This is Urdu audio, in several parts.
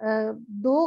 2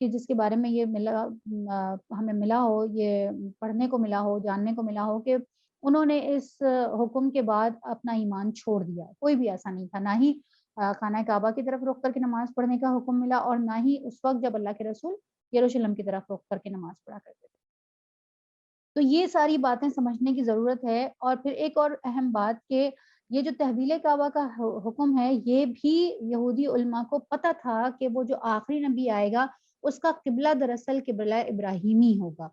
کہ جس کے بارے میں یہ ہمیں ملا ہو، یہ پڑھنے کو ملا ہو، جاننے کو ملا ہو کہ انہوں نے اس حکم کے بعد اپنا ایمان چھوڑ دیا. کوئی بھی ایسا نہیں تھا، نہ ہی خانہ کعبہ کی طرف رخ کر کے نماز پڑھنے کا حکم ملا، اور نہ ہی اس وقت جب اللہ کے رسول یروشلم کی طرف رخ کر کے نماز پڑھا کرتے تھے. تو یہ ساری باتیں سمجھنے کی ضرورت ہے. اور پھر ایک اور اہم بات کہ یہ جو تحویل کعبہ کا حکم ہے، یہ بھی یہودی علماء کو پتہ تھا کہ وہ جو آخری نبی آئے گا اس کا قبلہ دراصل قبلہ ابراہیمی ہوگا،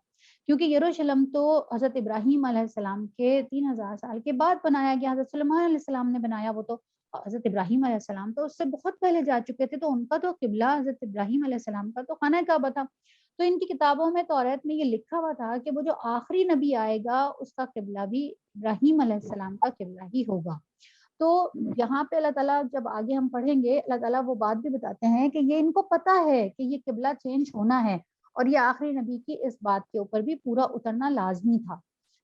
کیونکہ یروشلم تو حضرت ابراہیم علیہ السلام کے 3000 سال کے بعد بنایا گیا. حضرت سلیمان علیہ السلام نے بنایا، وہ تو حضرت ابراہیم علیہ السلام تو اس سے بہت پہلے جا چکے تھے، تو ان کا تو قبلہ حضرت ابراہیم علیہ السلام کا تو خانہ کعبہ تھا. تو ان کی کتابوں میں توریت میں یہ لکھا ہوا تھا کہ وہ جو آخری نبی آئے گا اس کا قبلہ بھی ابراہیم علیہ السلام کا قبلہ ہی ہوگا. تو یہاں پہ اللہ تعالیٰ جب آگے ہم پڑھیں گے، اللہ تعالیٰ وہ بات بھی بتاتے ہیں کہ یہ ان کو پتہ ہے کہ یہ قبلہ چینج ہونا ہے، اور یہ آخری نبی کی اس بات کے اوپر بھی پورا اترنا لازمی تھا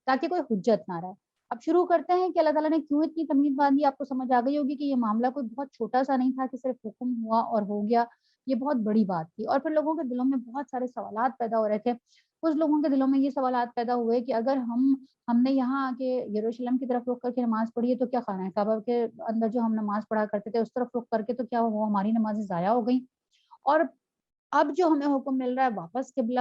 تاکہ کوئی حجت نہ رہے. اب شروع کرتے ہیں کہ اللہ تعالیٰ نے کیوں اتنی تمہید باندھی. آپ کو سمجھ آ گئی ہوگی کہ یہ معاملہ کوئی بہت چھوٹا سا نہیں تھا کہ صرف حکم ہوا اور ہو گیا، یہ بہت بڑی بات تھی. اور پھر لوگوں کے دلوں میں بہت سارے سوالات پیدا ہو رہے تھے. کچھ لوگوں کے دلوں میں یہ سوالات پیدا ہوئے کہ اگر ہم نے یہاں آ کے یروشلم کی طرف رخ کر کے نماز پڑھی ہے تو کیا خانہ کعبہ کے اندر جو ہم نماز پڑھا کرتے تھے اس طرف رخ کر کے تو کیا وہ ہماری نمازیں ضائع ہو گئیں؟ اور اب جو ہمیں حکم مل رہا ہے واپس قبلہ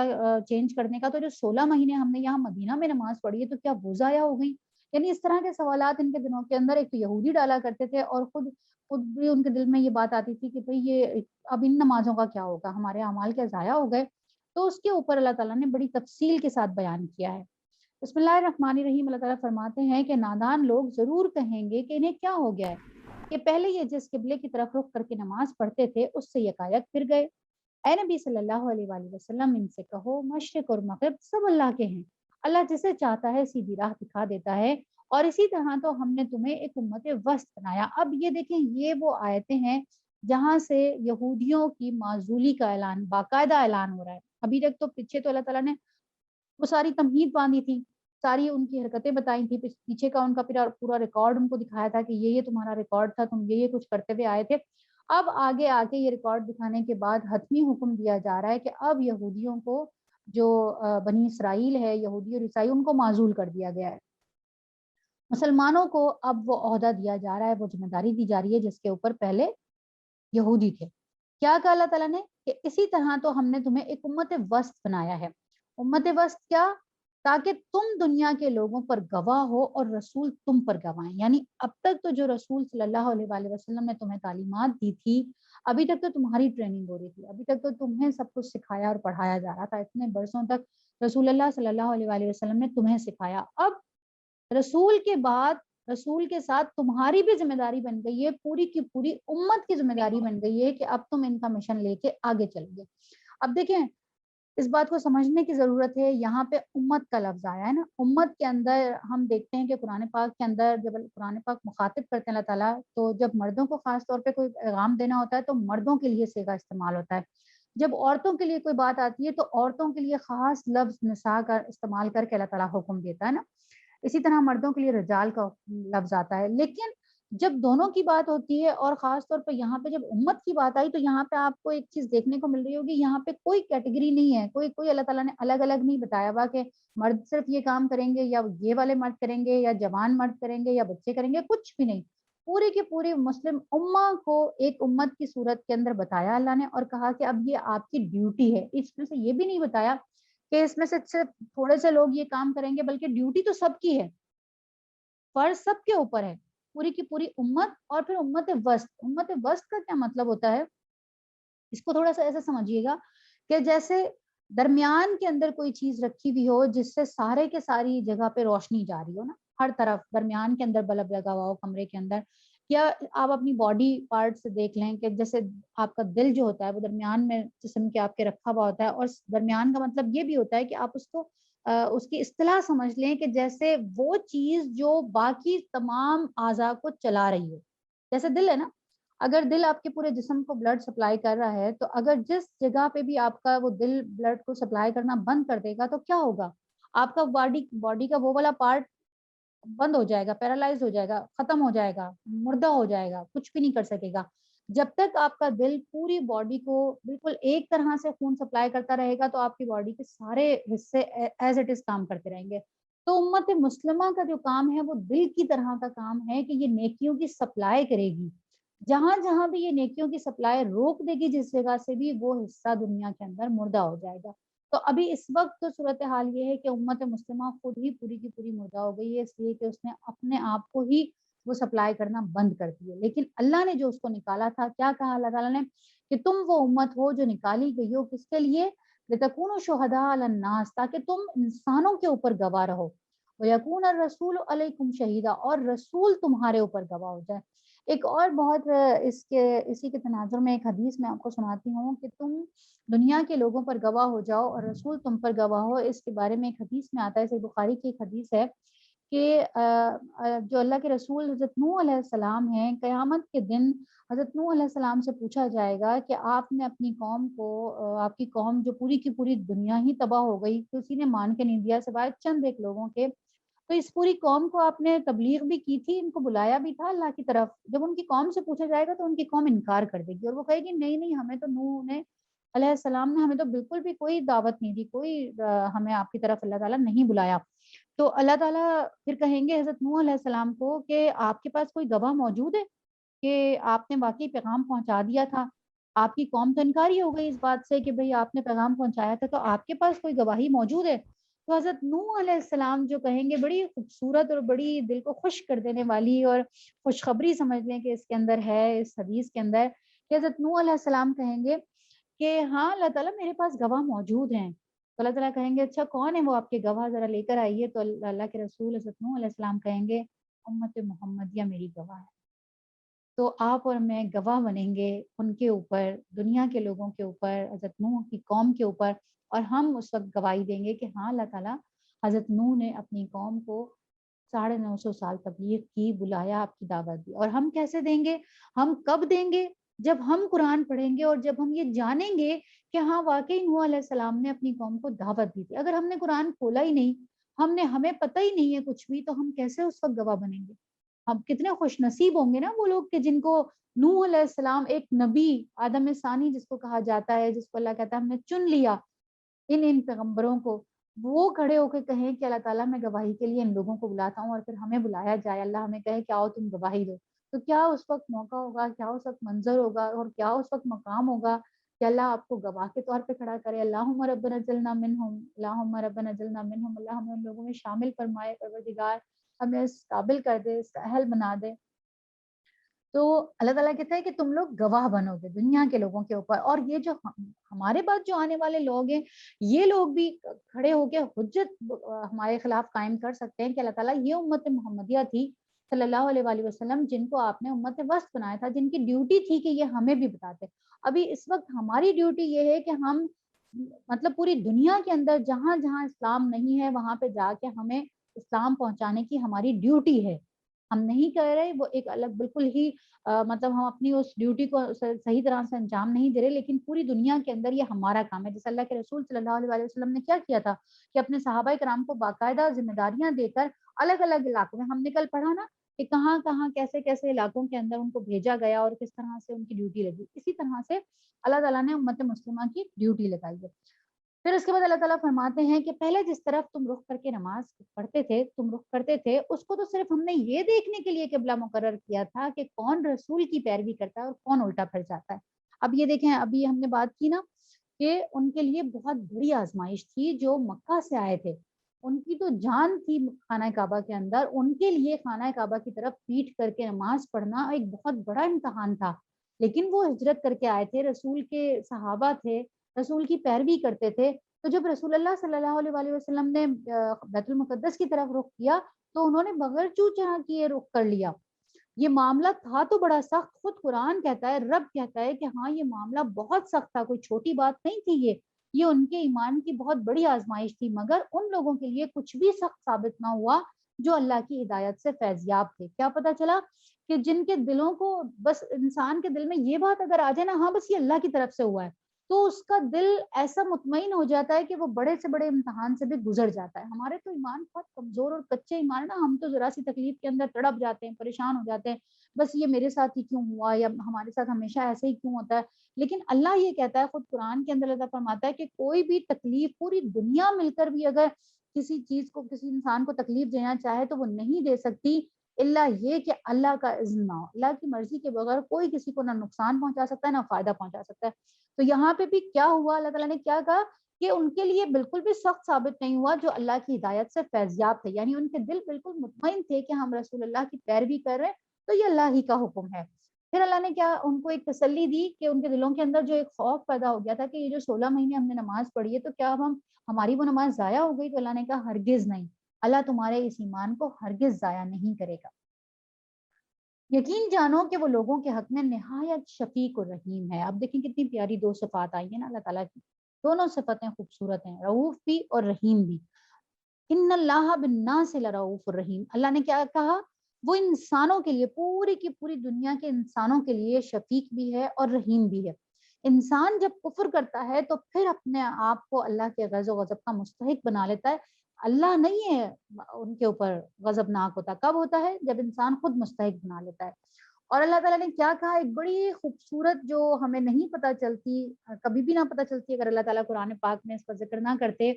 چینج کرنے کا، تو جو 16 مہینے ہم نے یہاں مدینہ میں نماز پڑھی ہے تو کیا وہ ضائع ہو گئی؟ یعنی اس طرح کے سوالات ان کے دلوں کے اندر، ایک تو یہودی ڈالا کرتے تھے اور خود بھی ان کے دل میں یہ بات آتی تھی کہ بھئی یہ اب ان نمازوں کا کیا ہوگا، ہمارے اعمال کیا ضائع ہو گئے؟ تو اس کے اوپر اللہ تعالیٰ نے بڑی تفصیل کے ساتھ بیان کیا ہے. بسم اللہ الرحمن الرحیم. اللہ تعالیٰ فرماتے ہیں کہ نادان لوگ ضرور کہیں گے کہ انہیں کیا ہو گیا ہے کہ پہلے یہ جس قبلے کی طرف رخ کر کے نماز پڑھتے تھے اس سے یکایک پھر گئے. اے نبی صلی اللہ علیہ وآلہ وسلم، ان سے کہو مشرق اور مغرب سب اللہ کے ہیں، اللہ جسے چاہتا ہے سیدھی راہ دکھا دیتا ہے، اور اسی طرح تو ہم نے تمہیں ایک امت وسط بنایا. اب یہ دیکھیں، یہ وہ آیتیں ہیں جہاں سے یہودیوں کی معزولی کا اعلان، باقاعدہ اعلان ہو رہا ہے. ابھی تک تو پیچھے تو اللہ تعالیٰ نے وہ ساری تمہید باندھی تھی، ساری ان کی حرکتیں بتائی تھی، پیچھے کا ان کا پورا ریکارڈ ان کو دکھایا تھا کہ یہ تمہارا ریکارڈ تھا، تم یہ کچھ کرتے ہوئے آئے تھے. اب آگے آ کے یہ ریکارڈ دکھانے کے بعد حتمی حکم دیا جا رہا ہے کہ اب یہودیوں کو جو بنی اسرائیل ہے، یہودی اور عیسائی، ان کو معزول کر دیا گیا ہے. مسلمانوں کو اب وہ عہدہ دیا جا رہا ہے، وہ ذمہ داری دی جا رہی ہے جس کے اوپر پہلے یہودی تھے. کیا کہا اللہ تعالیٰ نے کہ اسی طرح تو ہم نے تمہیں ایک امت وسط بنایا ہے. امت وسط کیا؟ تاکہ تم دنیا کے لوگوں پر گواہ ہو اور رسول تم پر گواہیں. یعنی اب تک تو جو رسول صلی اللہ علیہ وآلہ وسلم نے تمہیں تعلیمات دی تھی، ابھی تک تو تمہاری ٹریننگ ہو رہی تھی، ابھی تک تو تمہیں سب کچھ سکھایا اور پڑھایا جا رہا تھا. اتنے برسوں تک رسول اللہ صلی اللہ علیہ وآلہ وسلم نے تمہیں سکھایا. اب رسول کے بعد رسول کے ساتھ تمہاری بھی ذمہ داری بن گئی ہے، پوری کی پوری امت کی ذمہ داری بن گئی ہے کہ اب تم ان کا مشن لے کے آگے چلو گے. اب دیکھیں، اس بات کو سمجھنے کی ضرورت ہے. یہاں پہ امت کا لفظ آیا ہے نا. امت کے اندر ہم دیکھتے ہیں کہ قرآن پاک کے اندر جب قرآن پاک مخاطب کرتے ہیں اللہ تعالیٰ، تو جب مردوں کو خاص طور پہ کوئی پیغام دینا ہوتا ہے تو مردوں کے لیے صیغہ استعمال ہوتا ہے. جب عورتوں کے لیے کوئی بات آتی ہے تو عورتوں کے لیے خاص لفظ نساء کا استعمال کر کے اللہ تعالیٰ حکم دیتا ہے نا. اسی طرح مردوں کے لیے رجال کا لفظ آتا ہے. لیکن جب دونوں کی بات ہوتی ہے اور خاص طور پہ یہاں پہ جب امت کی بات آئی تو یہاں پہ آپ کو ایک چیز دیکھنے کو مل رہی ہوگی، یہاں پہ کوئی کیٹیگری نہیں ہے، کوئی اللہ تعالیٰ نے الگ الگ نہیں بتایا ہوا کہ مرد صرف یہ کام کریں گے یا یہ والے مرد کریں گے یا جوان مرد کریں گے یا بچے کریں گے، کچھ بھی نہیں. پوری کی پوری مسلم امہ کو ایک امت کی صورت کے اندر بتایا اللہ نے، اور کہا کہ اب یہ آپ کی ڈیوٹی ہے. اس میں سے یہ بھی نہیں بتایا کہ اس میں سے صرف تھوڑے سے لوگ یہ کام کریں گے، بلکہ ڈیوٹی تو سب کی ہے، فرض سب کے اوپر ہے، پوری کی پوری امت. اور پھر امت وسط. امت وسط کا کیا مطلب ہوتا ہے؟ اس کو تھوڑا سا ایسا سمجھیے گا کہ جیسے درمیان کے اندر کوئی چیز رکھی ہوئی ہو جس سے سارے کے ساری جگہ پہ روشنی جا رہی ہو نا، ہر طرف درمیان کے اندر بلب لگا ہوا ہو کمرے کے اندر. یا آپ اپنی باڈی پارٹ سے دیکھ لیں کہ جیسے آپ کا دل جو ہوتا ہے وہ درمیان میں جسم کے آپ کے رکھا ہوا ہوتا ہے، اور درمیان کا مطلب یہ بھی ہوتا ہے کہ آپ اس کو اس کی اصطلاح سمجھ لیں کہ جیسے وہ چیز جو باقی تمام اعضاء کو چلا رہی ہو. جیسے دل ہے نا، اگر دل آپ کے پورے جسم کو بلڈ سپلائی کر رہا ہے، تو اگر جس جگہ پہ بھی آپ کا وہ دل بلڈ کو سپلائی کرنا بند کر دے گا تو کیا ہوگا؟ آپ کا باڈی کا وہ والا پارٹ بند ہو جائے گا، پیرالائز ہو جائے گا، ختم ہو جائے گا، مردہ ہو جائے گا، کچھ بھی نہیں کر سکے گا. جب تک آپ کا دل پوری باڈی کو بالکل ایک طرح سے خون سپلائی کرتا رہے گا تو آپ کی باڈی کے سارے حصے ایز اٹ از کام کرتے رہیں گے. تو امت مسلمہ کا جو کام ہے وہ دل کی طرح کا کام ہے کہ یہ نیکیوں کی سپلائی کرے گی. جہاں جہاں بھی یہ نیکیوں کی سپلائی روک دے گی جس جگہ سے بھی وہ حصہ دنیا کے اندر مردہ ہو جائے گا. تو ابھی اس وقت تو صورتحال یہ ہے کہ امت مسلمہ خود ہی پوری کی پوری مردہ ہو گئی ہے، اس لیے کہ اس نے اپنے آپ کو ہی وہ سپلائی کرنا بند کر دی ہے. لیکن اللہ نے جو اس کو نکالا تھا، کیا کہا اللہ تعالیٰ نے کہ تم وہ امت ہو جو نکالی گئی ہو، کس کے لیے؟ لِتَكُونُوا شُهَدَاءَ عَلَى النَّاسِ، تاکہ تم انسانوں کے اوپر گواہ رہو. وَيَكُونَ الرَّسُولُ عَلَيْكُمْ شَهِيدًا، اور رسول تمہارے اوپر گواہ ہو جائے. ایک اور بہت اسی کے تناظر میں ایک حدیث میں آپ کو سناتی ہوں کہ تم دنیا کے لوگوں پر گواہ ہو جاؤ اور رسول تم پر گواہ ہو. اس کے بارے میں ایک حدیث میں آتا ہے، صحیح بخاری کی ایک حدیث ہے کہ جو اللہ کے رسول حضرت نوح علیہ السلام ہیں، قیامت کے دن حضرت نوح علیہ السلام سے پوچھا جائے گا کہ آپ نے اپنی قوم کو، آپ کی قوم جو پوری کی پوری دنیا ہی تباہ ہو گئی، کسی نے مان کے نہیں دیا سوائے چند ایک لوگوں کے، تو اس پوری قوم کو آپ نے تبلیغ بھی کی تھی، ان کو بلایا بھی تھا اللہ کی طرف. جب ان کی قوم سے پوچھا جائے گا تو ان کی قوم انکار کر دے گی اور وہ کہے گی نہیں نہیں، ہمیں تو نوح نے علیہ السلام نے ہمیں تو بالکل بھی کوئی دعوت نہیں دی، کوئی ہمیں آپ کی طرف اللہ تعالیٰ نہیں بلایا. تو اللہ تعالیٰ پھر کہیں گے حضرت نوح علیہ السلام کو کہ آپ کے پاس کوئی گواہ موجود ہے کہ آپ نے واقعی پیغام پہنچا دیا تھا؟ آپ کی قوم تو انکاری ہو گئی اس بات سے کہ بھئی آپ نے پیغام پہنچایا تھا، تو آپ کے پاس کوئی گواہی موجود ہے؟ تو حضرت نوح علیہ السلام جو کہیں گے، بڑی خوبصورت اور بڑی دل کو خوش کر دینے والی اور خوشخبری سمجھ لیں کہ اس کے اندر ہے، اس حدیث کے اندر، کہ حضرت نوح علیہ السلام کہیں گے کہ ہاں اللہ تعالیٰ میرے پاس گواہ موجود ہیں. تو اللہ تعالیٰ کہیں گے اچھا کون ہے وہ آپ کے گواہ، ذرا لے کر آئیے. تو اللہ کے رسول حضرت نوح علیہ السلام کہیں گے امت محمدیہ میری گواہ ہے. تو آپ اور میں گواہ بنیں گے ان کے اوپر، دنیا کے لوگوں کے اوپر، حضرت نوح کی قوم کے اوپر، اور ہم اس وقت گواہی دیں گے کہ ہاں اللہ تعالیٰ حضرت نوح نے اپنی قوم کو 950 سال تبلیغ کی، بلایا، آپ کی دعوت دی. اور ہم کیسے دیں گے؟ ہم کب دیں گے؟ جب ہم قرآن پڑھیں گے اور جب ہم یہ جانیں گے کہ ہاں واقعی نوح علیہ السلام نے اپنی قوم کو دعوت دی تھی. اگر ہم نے قرآن کھولا ہی نہیں، ہمیں پتہ ہی نہیں ہے کچھ بھی، تو ہم کیسے اس وقت گواہ بنیں گے؟ ہم کتنے خوش نصیب ہوں گے نا وہ لوگ کہ جن کو نوح علیہ السلام، ایک نبی، آدم ثانی جس کو کہا جاتا ہے، جس کو اللہ کہتا ہے ہم نے چن لیا ان پیغمبروں کو، وہ کھڑے ہو کے کہیں کہ اللہ تعالیٰ میں گواہی کے لیے ان لوگوں کو بلاتا ہوں، اور پھر ہمیں بلایا جائے، اللہ ہمیں کہے کہ آؤ تم گواہی دو. تو کیا اس وقت موقع ہوگا، کیا اس وقت منظر ہوگا، اور کیا اس وقت مقام ہوگا کہ اللہ آپ کو گواہ کے طور پہ کھڑا کرے. اللہم ربنا اجعلنا منہم، اللہم ربنا اجعلنا منہم، اللہ ہمیں ان لوگوں میں شامل فرمائے. پروردگار ہمیں اس قابل کر دے، اس کا اہل بنا دے. تو اللہ تعالیٰ کہتا ہے کہ تم لوگ گواہ بنو گے دنیا کے لوگوں کے اوپر. اور یہ جو ہمارے بعد جو آنے والے لوگ ہیں، یہ لوگ بھی کھڑے ہو کے حجت ہمارے خلاف قائم کر سکتے ہیں کہ اللہ تعالیٰ یہ امت محمدیہ تھی صلی اللہ علیہ وآلہ وسلم، جن کو آپ نے امت وسط بنایا تھا، جن کی ڈیوٹی تھی کہ یہ ہمیں بھی بتاتے. ابھی اس وقت ہماری ڈیوٹی یہ ہے کہ ہم مطلب پوری دنیا کے اندر جہاں جہاں اسلام نہیں ہے وہاں پہ جا کے ہمیں اسلام پہنچانے کی ہماری ڈیوٹی ہے. ہم نہیں کہہ رہے وہ ایک الگ بالکل ہی مطلب ہم اپنی اس ڈیوٹی کو صحیح طرح سے انجام نہیں دے رہے، لیکن پوری دنیا کے اندر یہ ہمارا کام ہے. جیسے اللہ کے رسول صلی اللہ علیہ وسلم نے کیا کیا تھا کہ اپنے صحابہ کرام کو باقاعدہ ذمہ داریاں دے کر الگ الگ علاقوں میں، ہم نے کل پڑھا نا کہ کہاں کہاں کیسے کیسے علاقوں کے اندر ان کو بھیجا گیا اور کس طرح سے ان کی ڈیوٹی لگی. اسی طرح سے اللہ تعالیٰ نے امت مسلمہ کی ڈیوٹی لگائی ہے. پھر اس کے بعد اللہ تعالیٰ فرماتے ہیں کہ پہلے جس طرف تم رخ کر کے نماز پڑھتے تھے، تم رخ کرتے تھے، اس کو تو صرف ہم نے یہ دیکھنے کے لیے قبلہ مقرر کیا تھا کہ کون رسول کی پیروی کرتا ہے اور کون الٹا پھر جاتا ہے. اب یہ دیکھیں، ابھی ہم نے بات کی نا کہ ان کے لیے بہت بڑی آزمائش تھی جو مکہ سے آئے تھے. ان کی تو جان تھی خانہ کعبہ کے اندر، ان کے لیے خانہ کعبہ کی طرف پیٹ کر کے نماز پڑھنا ایک بہت بڑا امتحان تھا. لیکن وہ ہجرت کر کے آئے تھے، رسول کے صحابہ تھے، رسول کی پیروی کرتے تھے. تو جب رسول اللہ صلی اللہ علیہ وآلہ وسلم نے بیت المقدس کی طرف رخ کیا تو انہوں نے بغیر چو چاہ کیے رخ کر لیا. یہ معاملہ تھا تو بڑا سخت، خود قرآن کہتا ہے، رب کہتا ہے کہ ہاں یہ معاملہ بہت سخت تھا، کوئی چھوٹی بات نہیں تھی. یہ ان کے ایمان کی بہت بڑی آزمائش تھی، مگر ان لوگوں کے لیے کچھ بھی سخت ثابت نہ ہوا جو اللہ کی ہدایت سے فیضیاب تھے. کیا پتا چلا کہ جن کے دلوں کو بس انسان کے دل میں یہ بات اگر آ جائے نا، ہاں بس یہ اللہ کی طرف سے ہوا ہے، تو اس کا دل ایسا مطمئن ہو جاتا ہے کہ وہ بڑے سے بڑے امتحان سے بھی گزر جاتا ہے. ہمارے تو ایمان بہت کمزور اور کچے ایمان ہے نا، ہم تو ذرا سی تکلیف کے اندر تڑپ جاتے ہیں، پریشان ہو جاتے ہیں، بس یہ میرے ساتھ ہی کیوں ہوا، یا ہمارے ساتھ ہمیشہ ایسے ہی کیوں ہوتا ہے. لیکن اللہ یہ کہتا ہے، خود قرآن کے اندر اللہ فرماتا ہے کہ کوئی بھی تکلیف پوری دنیا مل کر بھی اگر کسی چیز کو، کسی انسان کو تکلیف دینا چاہے تو وہ نہیں دے سکتی، الا یہ کہ اللہ کا اذن نہ ہو. اللہ کی مرضی کے بغیر کوئی کسی کو نہ نقصان پہنچا سکتا ہے نہ فائدہ پہنچا سکتا ہے. تو یہاں پہ بھی کیا ہوا، اللہ تعالیٰ نے کیا کہا کہ ان کے لیے بالکل بھی سخت ثابت نہیں ہوا جو اللہ کی ہدایت سے فیضیاب تھے، یعنی ان کے دل بالکل مطمئن تھے کہ ہم رسول اللہ کی پیروی کر رہے ہیں تو یہ اللہ ہی کا حکم ہے. پھر اللہ نے کیا ان کو ایک تسلی دی کہ ان کے دلوں کے اندر جو ایک خوف پیدا ہو گیا تھا کہ یہ جو 16 مہینے ہم نے نماز پڑھی ہے تو کیا اب ہماری وہ نماز ضائع ہو گئی. تو اللہ نے کہا ہرگز نہیں، اللہ تمہارے اس ایمان کو ہرگز ضائع نہیں کرے گا. یقین جانو کہ وہ لوگوں کے حق میں نہایت شفیق اور رحیم ہے. اب دیکھیں کتنی پیاری دو صفات آئی ہیں نا اللہ تعالیٰ کی، دونوں صفتیں خوبصورت ہیں، رؤوف بھی اور رحیم بھی. ان اللہ بالناس لرؤوف الرحیم. اللہ نے کیا کہا، وہ انسانوں کے لیے، پوری کی پوری دنیا کے انسانوں کے لیے شفیق بھی ہے اور رحیم بھی ہے. انسان جب کفر کرتا ہے تو پھر اپنے آپ کو اللہ کے غضب و غضب کا مستحق بنا لیتا ہے. اللہ نہیں ہے ان کے اوپر غضبناک ہوتا. کب ہوتا ہے؟ جب انسان خود مستحق بنا لیتا ہے. اور اللہ تعالیٰ نے کیا کہا، ایک بڑی خوبصورت جو ہمیں نہیں پتہ چلتی، کبھی بھی نہ پتہ چلتی اگر اللہ تعالیٰ قرآن پاک میں اس کا ذکر نہ کرتے،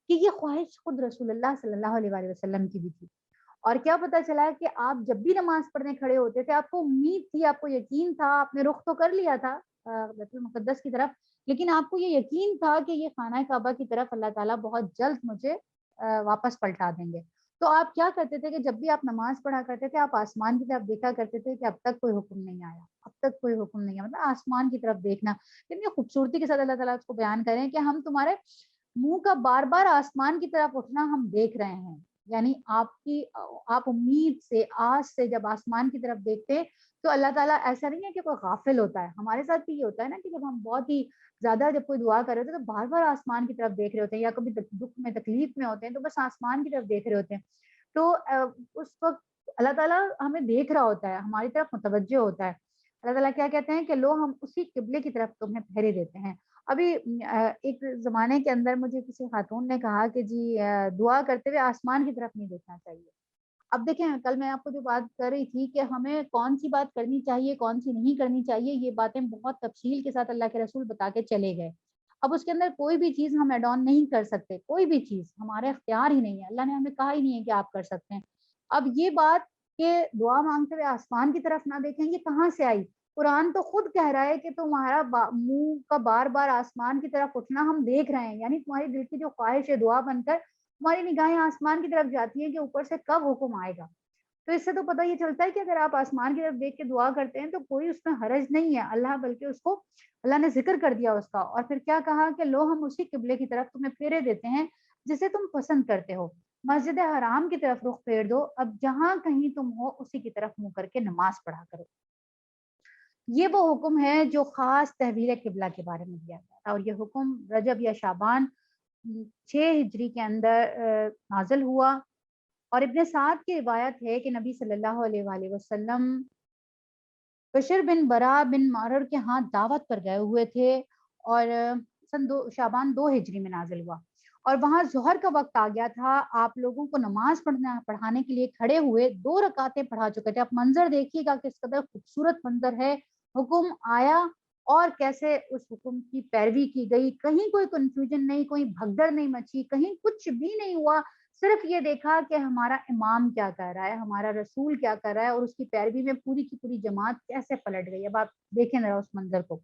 کہ یہ خواہش خود رسول اللہ صلی اللہ علیہ وآلہ وسلم کی بھی تھی. اور کیا پتہ چلا کہ آپ جب بھی نماز پڑھنے کھڑے ہوتے تھے آپ کو امید تھی، آپ کو یقین تھا، آپ نے رخ تو کر لیا تھا بیت المقدس کی طرف، لیکن آپ کو یہ یقین تھا کہ یہ خانہ کعبہ کی طرف اللہ تعالیٰ بہت جلد مجھے واپس پلٹا دیں گے. تو آپ کیا کرتے تھے کہ جب بھی آپ نماز پڑھا کرتے تھے آپ آسمان کی طرف دیکھا کرتے تھے کہ اب تک کوئی حکم نہیں آیا، اب تک کوئی حکم نہیں آیا، مطلب آسمان کی طرف دیکھنا. کتنی خوبصورتی کے ساتھ اللہ تعالیٰ اس کو بیان کریں کہ ہم تمہارے منہ کا بار بار آسمان کی طرف اٹھنا ہم دیکھ رہے ہیں. یعنی آپ امید سے، آس سے جب آسمان کی طرف دیکھتے تو اللہ تعالیٰ ایسا نہیں ہے کہ کوئی غافل ہوتا ہے. ہمارے ساتھ بھی یہ ہوتا ہے نا کہ جب ہم بہت ہی زیادہ جب کوئی دعا کر رہے ہوتے ہیں تو بار بار آسمان کی طرف دیکھ رہے ہوتے ہیں، یا کبھی دکھ میں تکلیف میں ہوتے ہیں تو بس آسمان کی طرف دیکھ رہے ہوتے ہیں. تو اس وقت اللہ تعالیٰ ہمیں دیکھ رہا ہوتا ہے، ہماری طرف متوجہ ہوتا ہے. اللہ تعالیٰ کیا کہتے ہیں کہ لو ہم اسی قبلے کی طرف تمہیں پھیرے دیتے ہیں. ابھی ایک زمانے کے اندر مجھے کسی خاتون نے کہا کہ جی دعا کرتے ہوئے آسمان کی طرف نہیں دیکھنا چاہیے. اب دیکھیں کل میں آپ کو جو بات کر رہی تھی کہ ہمیں کون سی بات کرنی چاہیے کون سی نہیں کرنی چاہیے، یہ باتیں بہت تفصیل کے ساتھ اللہ کے رسول بتا کے چلے گئے. اب اس کے اندر کوئی بھی چیز ہم ایڈ آن نہیں کر سکتے، کوئی بھی چیز ہمارے اختیار ہی نہیں ہے، اللہ نے ہمیں کہا ہی نہیں ہے کہ آپ کر سکتے ہیں. اب یہ بات کہ دعا مانگتے ہوئے آسمان کی طرف نہ دیکھیں، یہ کہاں سے آئی؟ قرآن تو خود کہہ رہا ہے کہ تمہارا منہ کا بار بار آسمان کی طرف اٹھنا ہم دیکھ رہے ہیں. یعنی تمہاری دل کی جو خواہش ہے دعا بن کر تمہاری نگاہیں آسمان کی طرف جاتی ہیں کہ اوپر سے کب حکم آئے گا. تو اس سے تو پتہ یہ چلتا ہے کہ اگر آپ آسمان کی طرف دیکھ کے دعا کرتے ہیں تو کوئی اس میں حرج نہیں ہے. اللہ بلکہ اس کو اللہ نے ذکر کر دیا اس کا. اور پھر کیا کہا کہ لو ہم اسی قبلے کی طرف تمہیں پھیرے دیتے ہیں جسے تم پسند کرتے ہو. مسجد حرام کی طرف رخ پھیر دو، اب جہاں کہیں تم ہو اسی کی طرف منہ کر کے نماز پڑھا کرو. یہ وہ حکم ہے جو خاص تحویل قبلہ کے بارے میں دیا گیا تھا، اور یہ حکم رجب یا شعبان 6 ہجری کے اندر نازل ہوا. اور ابن سعد کی روایت ہے کہ نبی صلی اللہ علیہ وآلہ وسلم بشر بن برا بن مارر کے ہاں دعوت پر گئے ہوئے تھے، اور سن شعبان 2 ہجری میں نازل ہوا. اور وہاں ظہر کا وقت آ گیا تھا، آپ لوگوں کو نماز پڑھانے کے لیے کھڑے ہوئے 2 رکعتیں پڑھا چکے تھے. آپ منظر دیکھیے گا کس قدر خوبصورت منظر ہے. حکم آیا اور کیسے اس حکم کی پیروی کی گئی، کہیں کوئی کنفیوژن نہیں، کوئی بھگدڑ نہیں مچی، کہیں کچھ بھی نہیں ہوا. صرف یہ دیکھا کہ ہمارا امام کیا کر رہا ہے، ہمارا رسول کیا کر رہا ہے، اور اس کی پیروی میں پوری کی پوری جماعت کیسے پلٹ گئی. اب آپ دیکھیں ذرا اس منظر کو.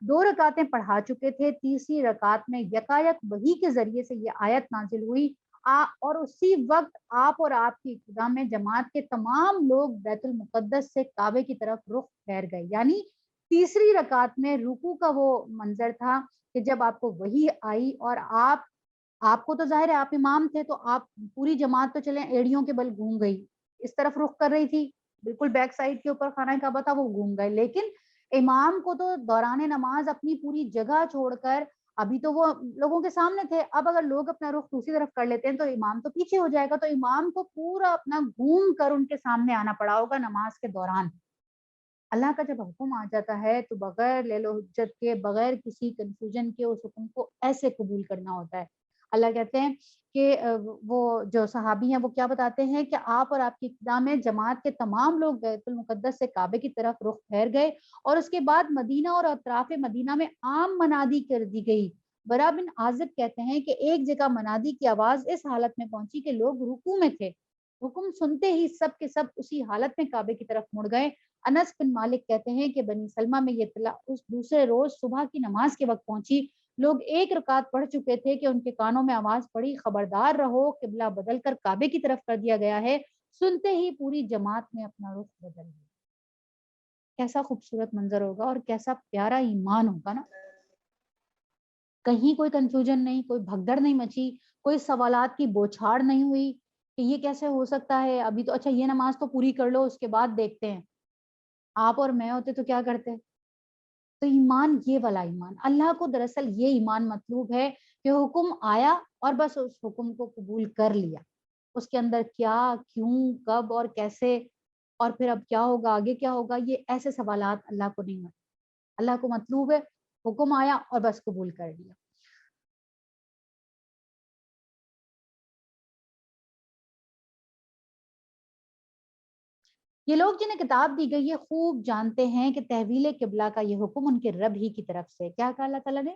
2 رکعتیں پڑھا چکے تھے، تیسری رکعت میں یکایک وحی کے ذریعے سے یہ آیت نازل ہوئی، اور اسی وقت آپ اور آپ کی ابتدا میں جماعت کے تمام لوگ بیت المقدس سے کعبے کی طرف رخ پھیر گئے. یعنی تیسری رکعت میں رکوع کا وہ منظر تھا کہ جب آپ کو وحی آئی اور آپ کو تو ظاہر ہے آپ امام تھے تو آپ پوری جماعت تو چلیں ایڑیوں کے بل گھوم گئی، اس طرف رخ کر رہی تھی، بالکل بیک سائڈ کے اوپر خانہ کعبہ تھا، وہ گھوم گئے. لیکن امام کو تو دوران نماز اپنی پوری جگہ چھوڑ کر، ابھی تو وہ لوگوں کے سامنے تھے، اب اگر لوگ اپنا رخ دوسری طرف کر لیتے ہیں تو امام تو پیچھے ہو جائے گا. تو امام کو پورا اپنا گھوم کر ان کے سامنے آنا پڑا ہوگا نماز کے دوران. اللہ کا جب حکم آ جاتا ہے تو بغیر لے لو حجت کے، بغیر کسی کنفیوژن کے اس حکم کو ایسے قبول کرنا ہوتا ہے۔ اللہ کہتے ہیں کہ وہ جو صحابی ہیں وہ کیا بتاتے ہیں کہ آپ اور آپ کی ابتدا میں جماعت کے تمام لوگ بیت المقدس سے کعبے کی طرف رخ پھیر گئے، اور اس کے بعد مدینہ اور اطراف مدینہ میں عام منادی کر دی گئی۔ برا بن عازب کہتے ہیں کہ ایک جگہ منادی کی آواز اس حالت میں پہنچی کہ لوگ رکوع میں تھے، حکم سنتے ہی سب کے سب اسی حالت میں کعبے کی طرف مڑ گئے۔ انس بن مالک کہتے ہیں کہ بنی سلمہ میں یہ اطلاع اس دوسرے روز صبح کی نماز کے وقت پہنچی، لوگ ایک رکعت پڑھ چکے تھے کہ ان کے کانوں میں آواز پڑی، خبردار رہو، قبلہ بدل کر کعبے کی طرف کر دیا گیا ہے۔ سنتے ہی پوری جماعت نے اپنا رخ بدل دیا۔ کیسا خوبصورت منظر ہوگا اور کیسا پیارا ایمان ہوگا نا۔ کہیں کوئی کنفیوژن نہیں، کوئی بھگدڑ نہیں مچی، کوئی سوالات کی بوچھاڑ نہیں ہوئی کہ یہ کیسے ہو سکتا ہے، ابھی تو اچھا یہ نماز تو پوری کر لو اس کے بعد دیکھتے ہیں۔ آپ اور میں ہوتے تو کیا کرتے؟ تو ایمان یہ والا ایمان، اللہ کو دراصل یہ ایمان مطلوب ہے کہ حکم آیا اور بس اس حکم کو قبول کر لیا، اس کے اندر کیا، کیوں، کب اور کیسے، اور پھر اب کیا ہوگا، آگے کیا ہوگا، یہ ایسے سوالات اللہ کو نہیں ہوتے۔ اللہ کو مطلوب ہے حکم آیا اور بس قبول کر لیا۔ یہ لوگ جنہیں کتاب دی گئی ہے خوب جانتے ہیں کہ تحویل قبلہ کا یہ حکم ان کے رب ہی کی طرف سے، کیا کہا اللہ تعالیٰ نے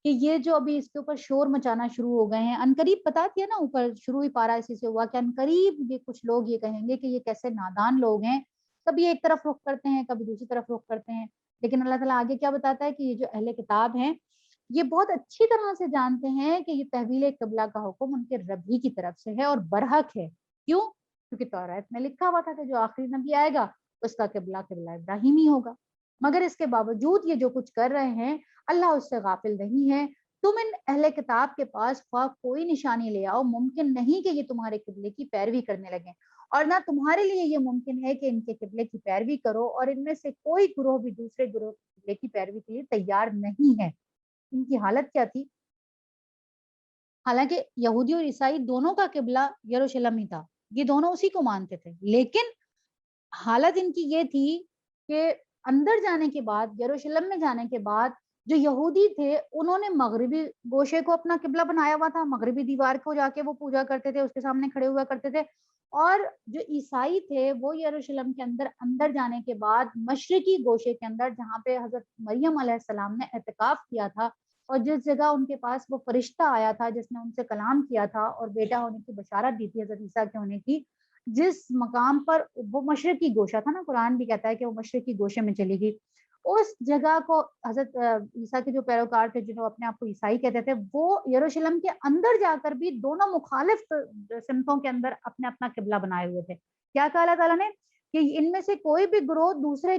کہ یہ جو ابھی اس کے اوپر شور مچانا شروع ہو گئے ہیں، انقریب بتا دیا نا، اوپر شروع ہی پارا اسی سے ہوا کہ انقریب یہ کچھ لوگ یہ کہیں گے کہ یہ کیسے نادان لوگ ہیں، کبھی ایک طرف رخ کرتے ہیں کبھی دوسری طرف رخ کرتے ہیں۔ لیکن اللہ تعالیٰ آگے کیا بتاتا ہے کہ یہ جو اہل کتاب ہیں یہ بہت اچھی طرح سے جانتے ہیں کہ یہ تحویل قبلہ کا حکم ان کے رب ہی کی طرف سے ہے اور برحق ہے۔ کیوں؟ کیونکہ توریت میں لکھا ہوا تھا کہ جو آخری نبی آئے گا اس کا قبلہ قبلہ ابراہیمی ہوگا، مگر اس کے باوجود یہ جو کچھ کر رہے ہیں اللہ اس سے غافل نہیں ہے۔ تم ان اہل کتاب کے پاس خواہ کوئی نشانی لے آؤ، ممکن نہیں کہ یہ تمہارے قبلے کی پیروی کرنے لگیں، اور نہ تمہارے لیے یہ ممکن ہے کہ ان کے قبلے کی پیروی کرو، اور ان میں سے کوئی گروہ بھی دوسرے گروہ کے قبلے کی پیروی کے لیے تیار نہیں ہے۔ ان کی حالت کیا تھی؟ حالانکہ یہودی اور عیسائی دونوں کا قبلہ یروشلم ہی تھا، یہ دونوں اسی کو مانتے تھے، لیکن حالت ان کی یہ تھی کہ اندر جانے کے بعد، یروشلم میں جانے کے بعد، جو یہودی تھے انہوں نے مغربی گوشے کو اپنا قبلہ بنایا ہوا تھا، مغربی دیوار کو جا کے وہ پوجا کرتے تھے، اس کے سامنے کھڑے ہوا کرتے تھے، اور جو عیسائی تھے وہ یروشلم کے اندر اندر جانے کے بعد مشرقی گوشے کے اندر جہاں پہ حضرت مریم علیہ السلام نے اعتکاف کیا تھا، اور جس جگہ ان کے پاس وہ فرشتہ آیا تھا جس نے ان سے کلام کیا تھا اور بیٹا ہونے کی بشارت دی تھی حضرت عیسیٰ کے ہونے کی، جس مقام پر وہ مشرقی گوشہ تھا نا، قرآن بھی کہتا ہے کہ وہ مشرقی گوشے میں چلی گئی، اس جگہ کو حضرت عیسیٰ کے جو پیروکار تھے جنہوں اپنے آپ کو عیسائی کہتے تھے، وہ یروشلم کے اندر جا کر بھی دونوں مخالف سمتوں کے اندر اپنے اپنا قبلہ بنائے ہوئے تھے۔ کیا کہا اللہ تعالیٰ نے کہ ان میں سے کوئی بھی گروہ دوسرے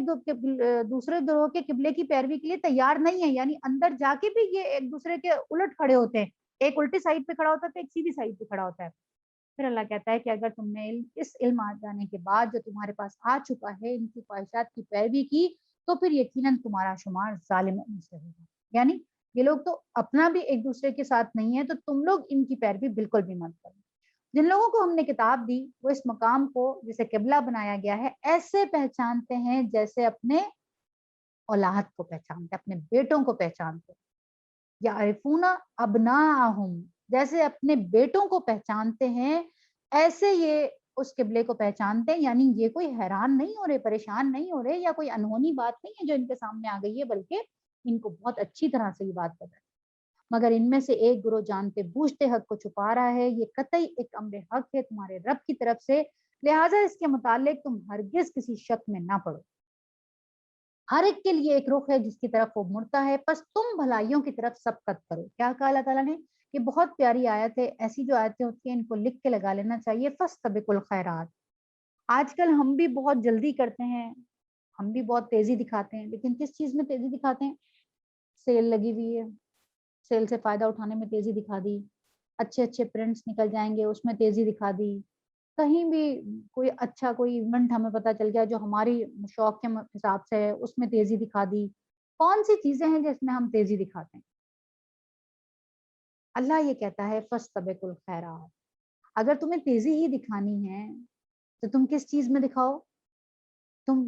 گروہ کے قبلے کی پیروی کے لیے تیار نہیں ہے، یعنی اندر جا کے بھی یہ ایک دوسرے کے الٹ کھڑے ہوتے ہیں، ایک الٹی سائڈ پہ کھڑا ہوتا ہے ایک سیدھی سائڈ پہ کھڑا ہوتا ہے۔ پھر اللہ کہتا ہے کہ اگر تم نے اس علم آ جانے کے بعد جو تمہارے پاس آ چکا ہے ان کی خواہشات کی پیروی کی تو پھر یقیناً تمہارا شمار ظالموں میں سے ہوگا، یعنی یہ لوگ تو اپنا بھی ایک دوسرے کے ساتھ نہیں ہے، تو تم لوگ ان کی پیروی بالکل بھی مت کرو۔ جن لوگوں کو ہم نے کتاب دی وہ اس مقام کو جسے قبلہ بنایا گیا ہے ایسے پہچانتے ہیں جیسے اپنے اولاد کو پہچانتے، اپنے بیٹوں کو پہچانتے، یعرفون ابناءہم، جیسے اپنے بیٹوں کو پہچانتے ہیں ایسے یہ اس قبلے کو پہچانتے ہیں، یعنی یہ کوئی حیران نہیں ہو رہے، پریشان نہیں ہو رہے، یا کوئی انہونی بات نہیں ہے جو ان کے سامنے آ گئی ہے، بلکہ ان کو بہت اچھی طرح سے یہ بات پتہ ہے۔ مگر ان میں سے ایک گروہ جانتے بوجھتے حق کو چھپا رہا ہے، یہ قطعی ایک امر حق ہے تمہارے رب کی طرف سے، لہٰذا اس کے متعلق تم ہرگز کسی شک میں نہ پڑو۔ ہر ایک کے لیے ایک رخ ہے جس کی طرف وہ مڑتا ہے، پس تم بھلائیوں کی طرف سبقت کرو۔ کیا کہا اللہ تعالیٰ نے؟ یہ بہت پیاری آیت ہے، ایسی جو آیتیں ہوتی ہیں ان کو لکھ کے لگا لینا چاہیے۔ فاستبقوا الخیرات، آج کل ہم بھی بہت جلدی کرتے ہیں، ہم بھی بہت تیزی دکھاتے ہیں، لیکن کس چیز میں تیزی دکھاتے ہیں؟ سیل لگی ہوئی ہے، سیل سے فائدہ اٹھانے میں تیزی دکھا دی، اچھے اچھے پرنٹس نکل جائیں گے اس میں تیزی دکھا دی، کہیں بھی کوئی اچھا کوئی ایونٹ ہمیں پتہ چل گیا جو ہماری شوق کے حساب سے ہے اس میں تیزی دکھا دی۔ کون سی چیزیں ہیں جس میں ہم تیزی دکھاتے ہیں؟ اللہ یہ کہتا ہے فاستبقوا الخیرات، اگر تمہیں تیزی ہی دکھانی ہے تو تم کس چیز میں دکھاؤ؟ تم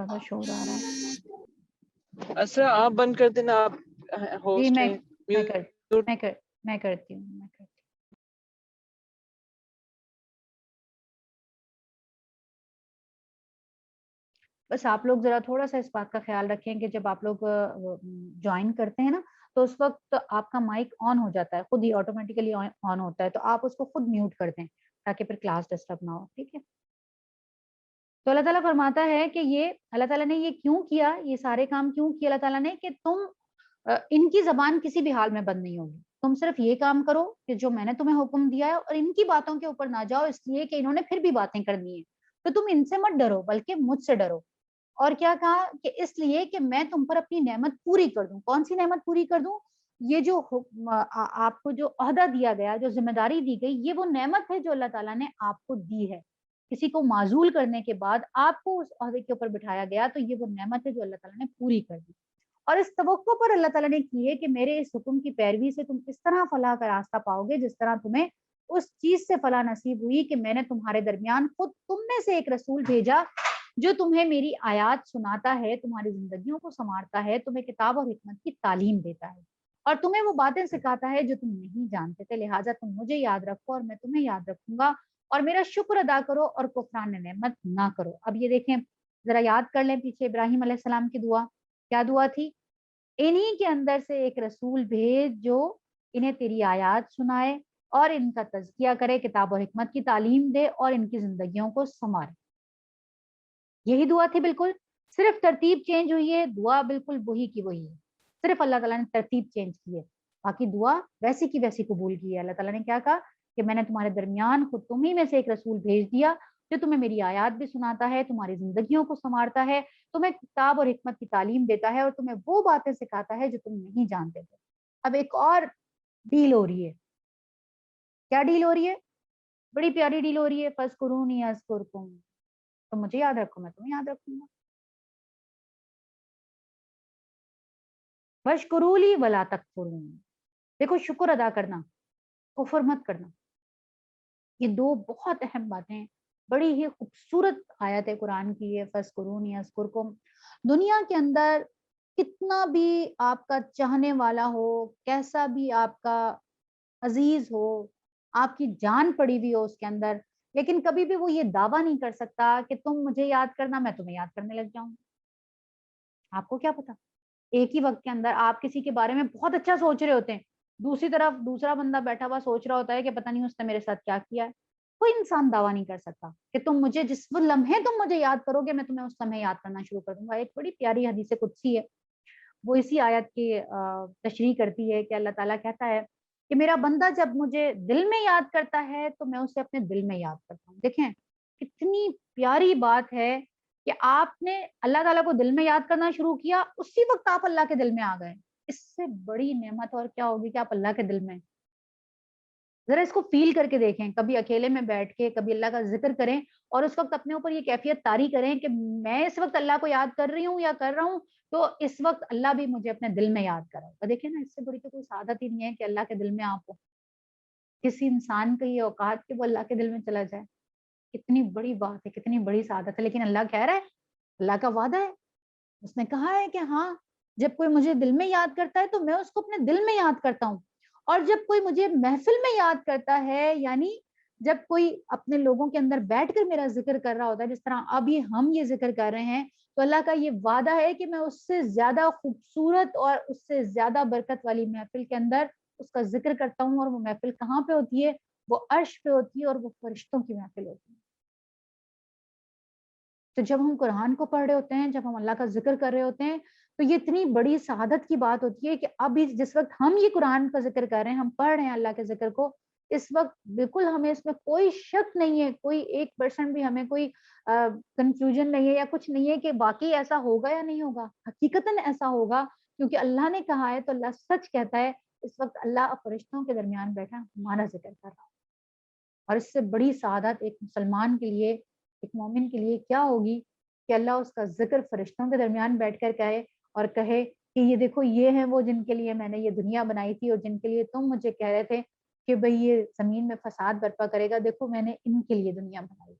زیادہ شور آ رہا ہے. اسرا آپ بند کر دینا, آپ جی ہوسٹ میں ہیں. میں کر میوٹ میں کر میں کرتی ہوں. بس آپ لوگ ذرا تھوڑا سا اس بات کا خیال رکھیں کہ جب آپ لوگ جوائن کرتے ہیں نا تو اس وقت آپ کا مائک آن ہو جاتا ہے, خود ہی آٹومیٹیکلی آن ہوتا ہے, تو آپ اس کو خود میوٹ کر دیں تاکہ پھر کلاس ڈسٹرب نہ ہو. ٹھیک ہے. تو اللہ تعالیٰ فرماتا ہے کہ یہ اللہ تعالیٰ نے یہ کیوں کیا, یہ سارے کام کیوں کیا اللہ تعالیٰ نے, کہ تم ان کی زبان کسی بھی حال میں بند نہیں ہوگی. تم صرف یہ کام کرو کہ جو میں نے تمہیں حکم دیا ہے, اور ان کی باتوں کے اوپر نہ جاؤ اس لیے کہ انہوں نے پھر بھی باتیں کرنی ہیں. تو تم ان سے مت ڈرو بلکہ مجھ سے ڈرو. اور کیا کہا کہ اس لیے کہ میں تم پر اپنی نعمت پوری کر دوں. کون سی نعمت پوری کر دوں؟ یہ جو آپ کو جو عہدہ دیا گیا, جو ذمہ داری دی گئی, یہ وہ نعمت ہے جو اللہ تعالیٰ نے آپ کو دی ہے. کسی کو معزول کرنے کے بعد آپ کو اس عہدے کے اوپر بٹھایا گیا, تو یہ وہ نعمت ہے جو اللہ تعالیٰ نے پوری کر دی. اور اس توقع پر اللہ تعالیٰ نے کی ہے کہ میرے اس حکم کی پیروی سے تم اس طرح فلاح کا راستہ پاؤ گے جس طرح تمہیں اس چیز سے فلاح نصیب ہوئی کہ میں نے تمہارے درمیان خود تم میں سے ایک رسول بھیجا جو تمہیں میری آیات سناتا ہے, تمہاری زندگیوں کو سنوارتا ہے, تمہیں کتاب اور حکمت کی تعلیم دیتا ہے, اور تمہیں وہ باتیں سکھاتا ہے جو تم نہیں جانتے تھے. لہٰذا تم مجھے یاد رکھو اور میں تمہیں یاد رکھوں گا, اور میرا شکر ادا کرو اور کفران نعمت نہ کرو. اب یہ دیکھیں ذرا یاد کر لیں پیچھے ابراہیم علیہ السلام کی دعا, کیا دعا تھی؟ انہی کے اندر سے ایک رسول بھیج جو انہیں تیری آیات سنائے اور ان کا تزکیہ کرے, کتاب اور حکمت کی تعلیم دے اور ان کی زندگیوں کو سنوارے. یہی دعا تھی. بالکل صرف ترتیب چینج ہوئی ہے, دعا بالکل وہی کی وہی ہے, صرف اللہ تعالیٰ نے ترتیب چینج کی ہے, باقی دعا ویسی کی ویسی قبول کی ہے. اللہ تعالیٰ نے کیا کہا کہ میں نے تمہارے درمیان خود تمہیں میں سے ایک رسول بھیج دیا جو تمہیں میری آیات بھی سناتا ہے, تمہاری زندگیوں کو سنوارتا ہے, تمہیں کتاب اور حکمت کی تعلیم دیتا ہے, اور تمہیں وہ باتیں سکھاتا ہے جو تم نہیں جانتے تھے. اب ایک اور ڈیل ہو رہی ہے. کیا ڈیل ہو رہی ہے؟ بڑی پیاری ڈیل ہو رہی ہے. فَاذْكُرُونِي أَذْكُرْكُمْ, تو مجھے یاد رکھو میں تمہیں یاد رکھوں گا. وَاشْكُرُوا لِي وَلَا تَكْفُرُونِ, دیکھو شکر ادا کرنا, کفر مت کرنا. یہ دو بہت اہم باتیں ہیں. بڑی ہی خوبصورت آیت ہے قرآن کی یہ, فَاذْكُرُونِي أَذْكُرْكُمْ. دنیا کے اندر کتنا بھی آپ کا چاہنے والا ہو, کیسا بھی آپ کا عزیز ہو, آپ کی جان پڑی ہوئی ہو اس کے اندر, لیکن کبھی بھی وہ یہ دعویٰ نہیں کر سکتا کہ تم مجھے یاد کرنا میں تمہیں یاد کرنے لگ جاؤں. آپ کو کیا پتا, ایک ہی وقت کے اندر آپ کسی کے بارے میں بہت اچھا سوچ رہے ہوتے ہیں, دوسری طرف دوسرا بندہ بیٹھا ہوا سوچ رہا ہوتا ہے کہ پتہ نہیں اس نے میرے ساتھ کیا کیا ہے. کوئی انسان دعویٰ نہیں کر سکتا کہ تم مجھے جس وہ لمحے تم مجھے یاد کرو گے میں تمہیں اس لمحے یاد کرنا شروع کر دوں گا. ایک بڑی پیاری حدیث قدسی ہے, وہ اسی آیت کی تشریح کرتی ہے کہ اللہ تعالیٰ کہتا ہے کہ میرا بندہ جب مجھے دل میں یاد کرتا ہے تو میں اسے اپنے دل میں یاد کرتا ہوں. دیکھیں کتنی پیاری بات ہے کہ آپ نے اللہ تعالیٰ کو دل میں یاد کرنا شروع کیا, اسی وقت آپ اللہ کے دل میں آ گئے. اس سے بڑی نعمت اور کیا ہوگی کہ آپ اللہ کے دل میں. ذرا اس کو فیل کر کے دیکھیں, کبھی اکیلے میں بیٹھ کے کبھی اللہ کا ذکر کریں اور اس وقت اپنے اوپر یہ کیفیت طاری کریں کہ میں اس وقت اللہ کو یاد کر رہی ہوں یا کر رہا ہوں, تو اس وقت اللہ بھی مجھے اپنے دل میں یاد کرا. اور دیکھیں نا, اس سے بڑی تو کوئی سعادت ہی نہیں ہے کہ اللہ کے دل میں آپ ہو. کسی انسان کا یہ اوقات کہ وہ اللہ کے دل میں چلا جائے, کتنی بڑی بات ہے, کتنی بڑی سعادت ہے. لیکن اللہ کہہ رہا ہے, اللہ کا وعدہ ہے, اس نے کہا ہے کہ ہاں جب کوئی مجھے دل میں یاد کرتا ہے تو میں اس کو اپنے دل میں یاد کرتا ہوں, اور جب کوئی مجھے محفل میں یاد کرتا ہے, یعنی جب کوئی اپنے لوگوں کے اندر بیٹھ کر میرا ذکر کر رہا ہوتا ہے, جس طرح ابھی ہم یہ ذکر کر رہے ہیں, تو اللہ کا یہ وعدہ ہے کہ میں اس سے زیادہ خوبصورت اور اس سے زیادہ برکت والی محفل کے اندر اس کا ذکر کرتا ہوں. اور وہ محفل کہاں پہ ہوتی ہے؟ وہ عرش پہ ہوتی ہے, اور وہ فرشتوں کی محفل ہوتی ہے. تو جب ہم قرآن کو پڑھ رہے ہوتے ہیں, جب ہم اللہ کا ذکر کر رہے ہوتے ہیں, تو یہ اتنی بڑی سعادت کی بات ہوتی ہے کہ اب جس وقت ہم یہ قرآن کا ذکر کر رہے ہیں, ہم پڑھ رہے ہیں اللہ کے ذکر کو, اس وقت بالکل ہمیں اس میں کوئی شک نہیں ہے, کوئی 1% بھی ہمیں کوئی کنفیوژن نہیں ہے یا کچھ نہیں ہے کہ باقی ایسا ہوگا یا نہیں ہوگا. حقیقتاً ایسا ہوگا, کیونکہ اللہ نے کہا ہے تو اللہ سچ کہتا ہے. اس وقت اللہ فرشتوں کے درمیان بیٹھا ہمارا ذکر کر رہا. اور اس سے بڑی سعادت ایک مسلمان کے لیے, ایک مومن کے لیے کیا ہوگی کہ اللہ اس کا ذکر فرشتوں کے درمیان بیٹھ کر کہے اور کہے کہ یہ دیکھو یہ ہیں وہ جن کے لیے میں نے یہ دنیا بنائی تھی, اور جن کے لیے تم مجھے کہہ رہے تھے کہ بھئی یہ زمین میں فساد برپا کرے گا, دیکھو میں نے ان کے لیے دنیا بنائی,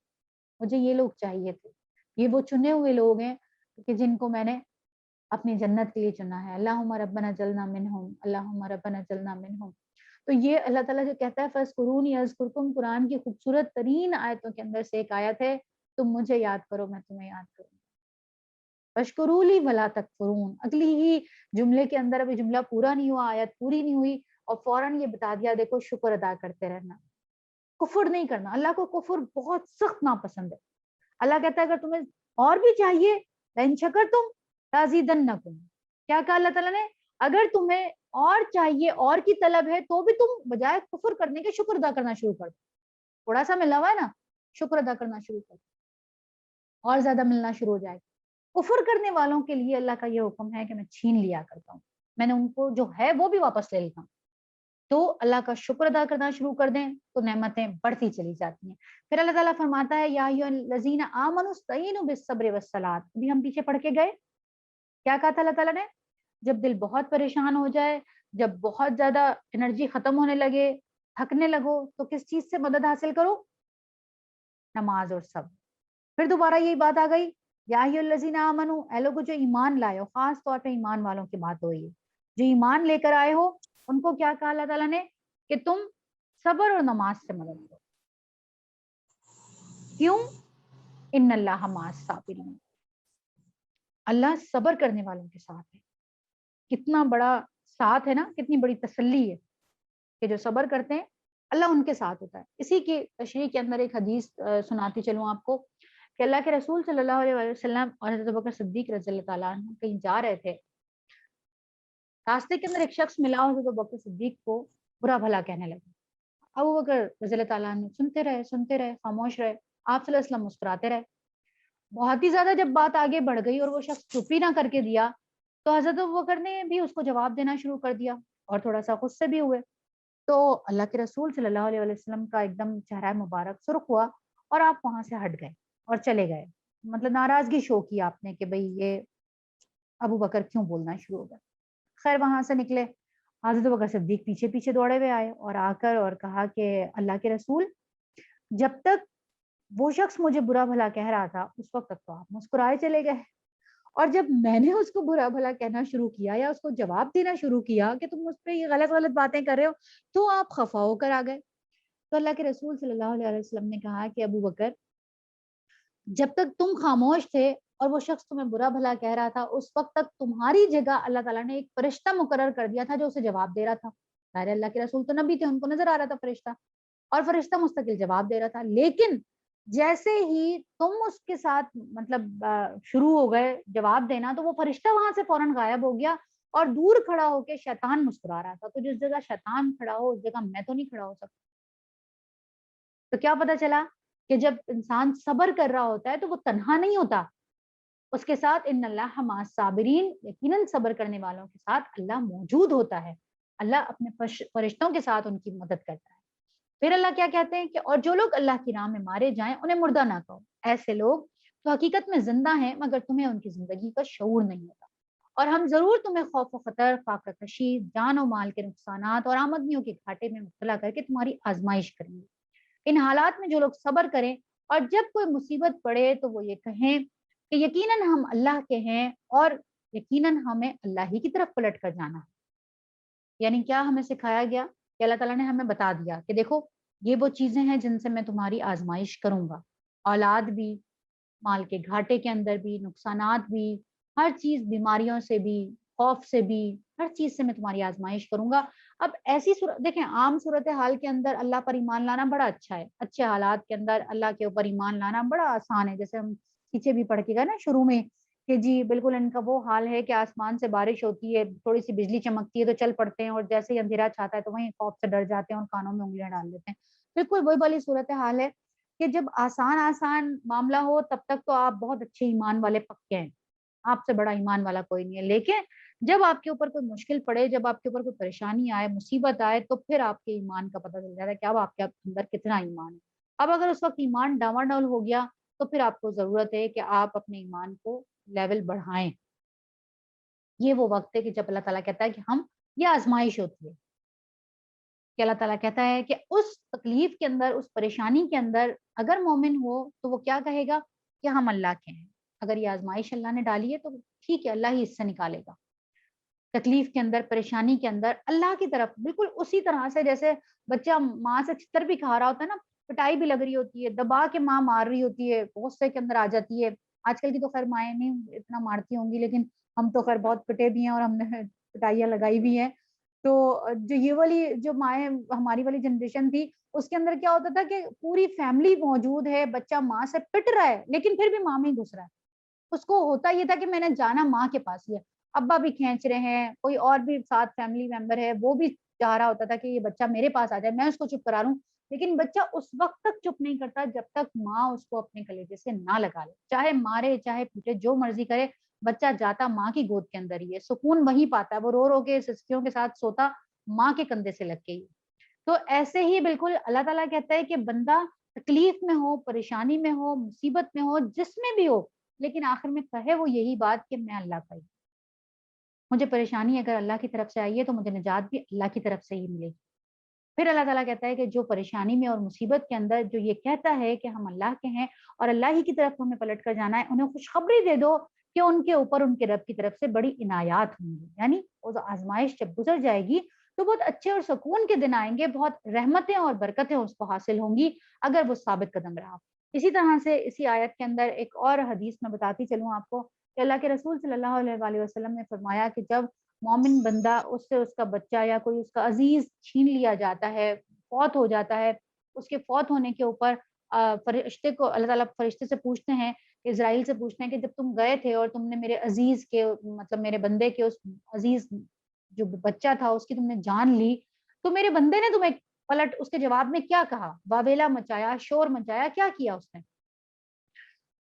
مجھے یہ لوگ چاہیے تھے. یہ وہ چنے ہوئے لوگ ہیں کہ جن کو میں نے اپنی جنت کے لیے چنا ہے. اللہم ربنا جلنا منہم، اللہم ربنا جلنا منہم. تو یہ اللہ تعالیٰ جو کہتا ہے فَاذْكُرُونِی أَذْكُرْكُمْ، قرآن کی خوبصورت ترین آیتوں کے اندر سے ایک آیت ہے، تم مجھے یاد کرو میں تمہیں یاد کروں. وَاشْكُرُوا لِی وَلَا تَکْفُرُونَ، اگلی ہی جملے کے اندر ابھی جملہ پورا نہیں ہوا، آیت پوری نہیں ہوئی اور فوراً یہ بتا دیا دیکھو شکر ادا کرتے رہنا، کفر نہیں کرنا. اللہ کو کفر بہت سخت ناپسند ہے. اللہ کہتا ہے اگر تمہیں اور بھی چاہیے لَإِن شَكَرْتُمْ لَأَزِيدَنَّكُمْ، کیا کہا اللہ تعالیٰ نے؟ اگر تمہیں اور چاہیے، اور کی طلب ہے، تو بھی تم بجائے کفر کرنے کے شکر ادا کرنا شروع کر دو. تھوڑا سا ملا ہوا ہے نا، شکر ادا کرنا شروع کر دو، اور زیادہ ملنا شروع ہو جائے گا. کفر کرنے والوں کے لیے اللہ کا یہ حکم ہے کہ میں چھین لیا کرتا ہوں، میں نے ان کو جو ہے وہ بھی واپس لے لیتا ہوں. تو اللہ کا شکر ادا کرنا شروع کر دیں تو نعمتیں بڑھتی چلی جاتی ہیں. پھر اللہ تعالیٰ فرماتا ہے یا ایھا الذین آمنوا استعینوا بالصبر والصلاۃ. ابھی ہم پیچھے پڑھ کے گئے، کیا کہا تھا اللہ تعالیٰ نے؟ جب دل بہت پریشان ہو جائے، جب بہت زیادہ انرجی ختم ہونے لگے، تھکنے لگو، تو کس چیز سے مدد حاصل کرو؟ نماز اور صبر. پھر دوبارہ یہی بات آ گئی یا ایھا الذین آمنوا، اے لوگو جو ایمان لائے ہو، خاص طور پہ ایمان والوں کی بات ہوئی ہے، جو ایمان لے کر آئے ہو ان کو کیا کہا اللہ تعالیٰ نے کہ تم صبر اور نماز سے مدد کرو. کیوں؟ ان اللہ مع الصابرین، اللہ صبر کرنے والوں کے ساتھ ہے. کتنا بڑا ساتھ ہے نا، کتنی بڑی تسلی ہے کہ جو صبر کرتے ہیں اللہ ان کے ساتھ ہوتا ہے. اسی کی تشریح کے اندر ایک حدیث سناتی چلوں آپ کو کہ اللہ کے رسول صلی اللہ علیہ وسلم اور حضرت ابوبکر صدیق رضی اللہ تعالیٰ عنہ کہیں جا رہے تھے. راستے کے اندر ایک شخص ملا اور حضرت ابوبکر صدیق کو برا بھلا کہنے لگا. ابوبکر رضی اللہ تعالیٰ عنہ سنتے رہے خاموش رہے. آپ صلی اللہ علیہ وسلم مسکراتے رہے. بہت ہی زیادہ جب بات آگے بڑھ گئی اور وہ شخص چپ ہی نہ کر کے دیا تو حضرت ابوبکر نے بھی اس کو جواب دینا شروع کر دیا اور تھوڑا سا غصے بھی ہوئے. تو اللہ کے رسول صلی اللہ علیہ وسلم کا ایک دم چہرہ مبارک سرخ ہوا اور آپ وہاں سے ہٹ گئے اور چلے گئے. مطلب ناراضگی شو کی آپ نے کہ بھئی یہ ابوبکر کیوں بولنا شروع ہو گیا. خیر وہاں سے نکلے، حضرت ابوبکر صدیق پیچھے پیچھے دوڑے ہوئے آئے اور آ کر اور کہا کہ اللہ کے رسول، جب تک وہ شخص مجھے برا بھلا کہہ رہا تھا اس وقت تک تو آپ مسکرائے چلے گئے، اور جب میں نے اس کو برا بھلا کہنا شروع کیا یا اس کو جواب دینا شروع کیا کہ تم مجھ پہ یہ غلط غلط باتیں کر رہے ہو تو آپ خفا ہو کر آ گئے. تو اللہ کے رسول صلی اللہ علیہ وسلم نے کہا کہ ابوبکر، جب تک تم خاموش تھے اور وہ شخص تمہیں برا بھلا کہہ رہا تھا اس وقت تک تمہاری جگہ اللہ تعالیٰ نے ایک فرشتہ مقرر کر دیا تھا جو اسے جواب دے رہا تھا. ظاہر ہے اللہ کے رسول تو نبی تھے، ان کو نظر آ رہا تھا فرشتہ، اور فرشتہ مستقل جواب دے رہا تھا. لیکن جیسے ہی تم اس کے ساتھ مطلب شروع ہو گئے جواب دینا تو وہ فرشتہ وہاں سے فوراً غائب ہو گیا اور دور کھڑا ہو کے شیطان مسکرا رہا تھا. تو جس جگہ شیطان کھڑا ہو اس جگہ میں تو نہیں کھڑا ہو سکتا. تو کیا پتا چلا کہ جب انسان صبر کر رہا ہوتا ہے تو وہ تنہا نہیں ہوتا، اس کے ساتھ ان اللہ مع الصابرین، یقیناً صبر کرنے والوں کے ساتھ اللہ موجود ہوتا ہے. اللہ اپنے فرشتوں کے ساتھ ان کی مدد کرتا ہے. پھر اللہ کیا کہتے ہیں کہ اور جو لوگ اللہ کی راہ میں مارے جائیں انہیں مردہ نہ کہو، ایسے لوگ تو حقیقت میں زندہ ہیں مگر تمہیں ان کی زندگی کا شعور نہیں ہوتا، اور ہم ضرور تمہیں خوف و خطر، فاقہ کشی، جان و مال کے نقصانات اور آمدنیوں کے گھاٹے میں مبتلا کر کے تمہاری آزمائش کریں گے. ان حالات میں جو لوگ صبر کریں اور جب کوئی مصیبت پڑے تو وہ یہ کہیں کہ یقیناً ہم اللہ کے ہیں اور یقیناً ہمیں اللہ ہی کی طرف پلٹ کر جانا ہے. یعنی کیا ہمیں سکھایا گیا کہ اللہ تعالیٰ نے ہمیں بتا دیا کہ دیکھو یہ وہ چیزیں ہیں جن سے میں تمہاری آزمائش کروں گا، اولاد بھی، مال کے گھاٹے کے اندر بھی، نقصانات بھی، ہر چیز، بیماریوں سے بھی، خوف سے بھی، ہر چیز سے میں تمہاری آزمائش کروں گا. اب ایسی صورت دیکھیں، عام صورتحال کے اندر اللہ پر ایمان لانا بڑا اچھا ہے، اچھے حالات کے اندر اللہ کے اوپر ایمان لانا بڑا آسان ہے. جیسے ہم پیچھے بھی پڑھ کے گئے نا شروع میں کہ جی بالکل ان کا وہ حال ہے کہ آسمان سے بارش ہوتی ہے، تھوڑی سی بجلی چمکتی ہے تو چل پڑتے ہیں، اور جیسے ہی اندھیرا چھاتا ہے تو وہیں خوف سے ڈر جاتے ہیں اور کانوں میں انگلیاں ڈال دیتے ہیں. بالکل وہی والی صورتحال ہے کہ جب آسان معاملہ ہو تب تک تو آپ بہت اچھے ایمان والے پکے ہیں، آپ سے بڑا ایمان والا کوئی نہیں ہے. لیکن جب آپ کے اوپر کوئی مشکل پڑے، جب آپ کے اوپر کوئی پریشانی آئے، مصیبت آئے، تو پھر آپ کے ایمان کا پتہ چل جاتا ہے کہ اب آپ کے اندر کتنا ایمان ہے. اب اگر اس وقت ایمان ڈاواڈول ہو گیا تو پھر آپ کو ضرورت ہے کہ آپ اپنے ایمان کو لیول بڑھائیں. یہ وہ وقت ہے کہ جب اللہ تعالیٰ کہتا ہے کہ ہم، یہ آزمائش ہوتی ہے کہ اللہ تعالیٰ کہتا ہے کہ اس تکلیف کے اندر، اس پریشانی کے اندر اگر مومن ہو تو وہ کیا کہے گا کہ ہم اللہ کے ہیں. اگر یہ آزمائش اللہ نے ڈالی ہے تو ٹھیک ہے، اللہ ہی اس سے نکالے گا۔ تکلیف کے اندر، پریشانی کے اندر اللہ کی طرف، بالکل اسی طرح سے جیسے بچہ ماں سے چھتر بھی کھا رہا ہوتا ہے نا، پٹائی بھی لگ رہی ہوتی ہے، دبا کے ماں مار رہی ہوتی ہے، غصے کے اندر آ جاتی ہے۔ آج کل کی تو خیر مائیں نہیں اتنا مارتی ہوں گی، لیکن ہم تو خیر بہت پٹے بھی ہیں اور ہم نے پٹائیاں لگائی بھی ہیں۔ تو جو یہ والی جو مائیں ہماری والی جنریشن تھی، اس کے اندر کیا ہوتا تھا کہ پوری فیملی موجود ہے، بچہ ماں سے پٹ رہا ہے لیکن پھر بھی ماں میں ہی گھس رہا ہے۔ اس کو ہوتا یہ تھا کہ میں نے جانا ماں کے پاس ہی ہے، ابا بھی کھینچ رہے ہیں، کوئی اور بھی ساتھ فیملی ممبر ہے وہ بھی چاہ رہا ہوتا تھا کہ یہ بچہ میرے پاس آ جائے، میں اس کو چپ کرا لوں، لیکن بچہ اس وقت تک چپ نہیں کرتا جب تک ماں اس کو اپنے کلیجے سے نہ لگا لے، چاہے مارے چاہے پیٹے جو مرضی کرے، بچہ جاتا ماں کی گود کے اندر ہی ہے، سکون وہیں پاتا ہے، وہ رو رو کے سسکیوں کے ساتھ سوتا ماں کے کندھے سے لگ کے ہی۔ تو ایسے ہی بالکل اللہ تعالیٰ کہتا ہے کہ بندہ تکلیف میں ہو، پریشانی میں ہو، مصیبت میں ہو، جس میں بھی ہو، لیکن آخر میں کہے وہ یہی بات کہ میں اللہ کا ہی، مجھے پریشانی اگر اللہ کی طرف سے آئی ہے تو مجھے نجات بھی اللہ کی طرف سے ہی ملے گی۔ پھر اللہ تعالیٰ کہتا ہے کہ جو پریشانی میں اور مصیبت کے اندر جو یہ کہتا ہے کہ ہم اللہ کے ہیں اور اللہ ہی کی طرف ہمیں پلٹ کر جانا ہے، انہیں خوشخبری دے دو کہ ان کے اوپر ان کے رب کی طرف سے بڑی عنایات ہوں گی، یعنی وہ آزمائش جب گزر جائے گی تو بہت اچھے اور سکون کے دن آئیں گے، بہت رحمتیں اور برکتیں اس کو حاصل ہوں گی اگر وہ ثابت قدم رہا۔ اسی طرح سے اسی آیت کے اندر ایک اور حدیث میں بتاتی چلوں آپ کو کہ اللہ کے رسول صلی اللہ علیہ وآلہ وسلم نے فرمایا کہ جب مومن بندہ اس سے اس کا بچہ یا کوئی اس کا عزیز چھین لیا جاتا ہے، فوت ہو جاتا ہے، اس کے فوت ہونے کے اوپر فرشتے کو اللہ تعالیٰ فرشتے سے پوچھتے ہیں، اسرائیل سے پوچھتے ہیں کہ جب تم گئے تھے اور تم نے میرے عزیز کے مطلب میرے بندے کے اس عزیز جو بچہ تھا اس کی تم نے جان لی، تو میرے بندے نے تمہیں پلٹ اس کے جواب میں کیا کہا؟ واویلا مچایا، شور مچایا، کیا کیا اس نے؟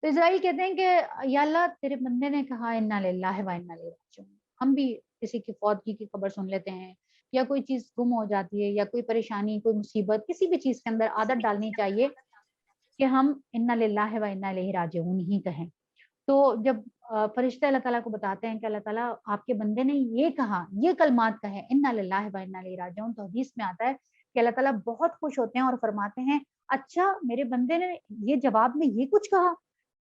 تو اسرائیل کہتے ہیں کہ یا اللہ تیرے بندے نے کہا انا للہ و انا الیہ راجعون، ہم بھی کسی کی فوتگی کی خبر سن لیتے ہیں یا کوئی چیز گم ہو جاتی ہے یا کوئی پریشانی کوئی مصیبت کسی بھی چیز کے اندر عادت ڈالنی چاہیے کہ ہم انا للہ و انا الیہ راجعون ہی کہیں۔ تو جب فرشتے اللہ تعالیٰ کو بتاتے ہیں کہ اللہ تعالیٰ آپ کے بندے نے یہ کہا، یہ کلمات کہے انا للہ و انا الیہ راجعون، تو حدیث میں آتا ہے کہ اللہ تعالیٰ بہت خوش ہوتے ہیں اور فرماتے ہیں اچھا میرے بندے نے یہ جواب میں یہ کچھ کہا،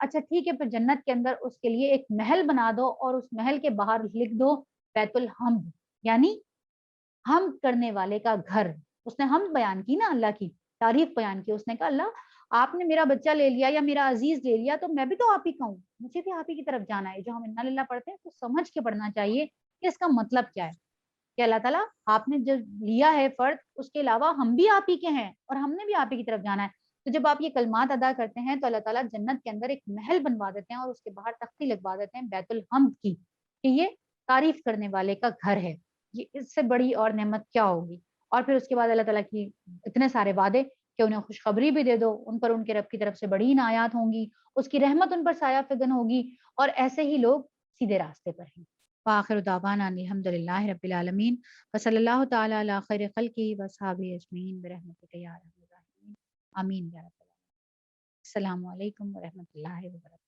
اچھا ٹھیک ہے، پھر جنت کے اندر اس کے لیے ایک محل بنا دو اور اس محل کے باہر لکھ دو بیت الحمد، یعنی حمد کرنے والے کا گھر۔ اس نے حمد بیان کی نا، اللہ کی تعریف بیان کی، اس نے کہا اللہ آپ نے میرا بچہ لے لیا یا میرا عزیز لے لیا تو میں بھی تو آپ ہی کا ہوں، مجھے بھی آپ ہی کی طرف جانا ہے۔ جو ہم انا للہ پڑھتے ہیں تو سمجھ کے پڑھنا چاہیے کہ اس کا مطلب کیا ہے کہ اللہ تعالیٰ آپ نے جو لیا ہے فرض، اس کے علاوہ ہم بھی آپ ہی کے ہیں اور ہم نے بھی آپ ہی کی طرف جانا ہے۔ تو جب آپ یہ کلمات ادا کرتے ہیں تو اللہ تعالیٰ جنت کے اندر ایک محل بنوا دیتے ہیں اور اس کے باہر تختی لگوا دیتے ہیں بیت الحمد کی کہ یہ تعریف کرنے والے کا گھر ہے۔ یہ اس سے بڑی اور نعمت کیا ہوگی؟ اور پھر اس کے بعد اللہ تعالیٰ کی اتنے سارے وعدے کہ انہیں خوشخبری بھی دے دو، ان پر ان کے رب کی طرف سے بڑی عنایات ہوں گی، اس کی رحمت ان پر سایہ فگن ہوگی اور ایسے ہی لوگ سیدھے راستے پر ہیں۔ وآخر دعوانا ان الحمد للہ رب العالمین وصلی اللہ تعالی علی خیر خلقہ واصحابہ اجمعین برحمتک یا ارحم الراحمین آمین یا رب العالمین۔ السلام علیکم ورحمۃ اللہ وبرکاتہ۔